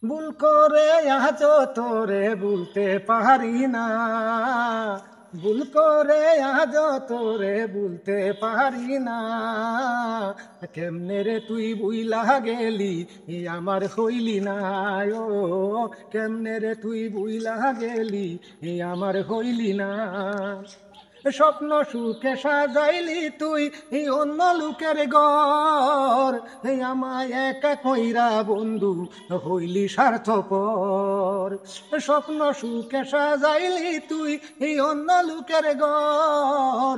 ভুল করে আজ তোরে ভুলতে পারি না, ভুল করে আজ তোরে ভুলতে পারি না। কেমনে রে তুই বুইলা গেলি আমার হইলি না, ও কেমনে রে তুই বুইলা গেলি আমার হইলি না। স্বপ্ন সুখে সাজাইলি তুই অন্য লোকের ঘর, আমায় একা কইরা বন্ধু হইলি স্বার্থপর। স্বপ্ন সুখে সাজাইলি তুই অন্য লোকের ঘর,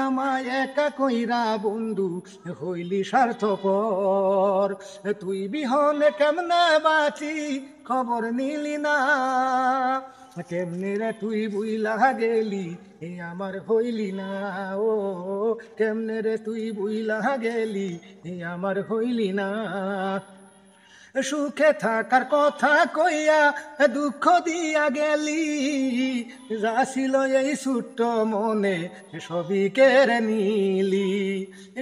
আমায় একা কইরা বন্ধু হইলি স্বার্থপর। তুই বিহনে কেমনে বাঁচি খবর নিলি না, কেমনে রে তুই বুইলা গেলি আমার হইলি না, ও কেমনে রে তুই বুইলা গেলি আমার হইলি না। সুখে থাকার কথা কইয়া দুঃখ দিয়া গেলি, যা ছিল এই ছোট্ট মনে সবই কেড়ে নিলি।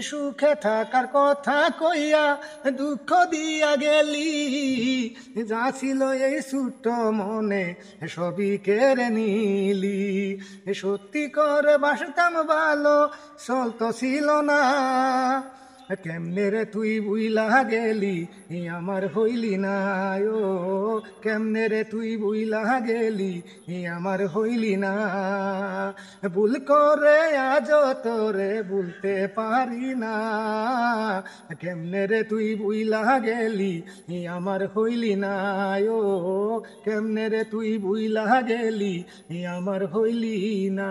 সুখে থাকার কথা কইয়া দুঃখ দিয়া গেলি, যা ছিল এই ছোট্ট মনে সবই কেড়ে নিলি। সত্যি করে বাসতাম ভালো চলতো ছিল না, কেমনে রে তুই বুইলা গেলি আমার হইলি না, ও কেমনে রে তুই বুইলা গেলি আমার হইলি না। ভুল করে আজ তোরে ভুলতে পারি না, কেমনে রে তুই বুইলা গেলি আমার হইলি না, ও কেমনে রে তুই বুইলা গেলি আমার হইলি না।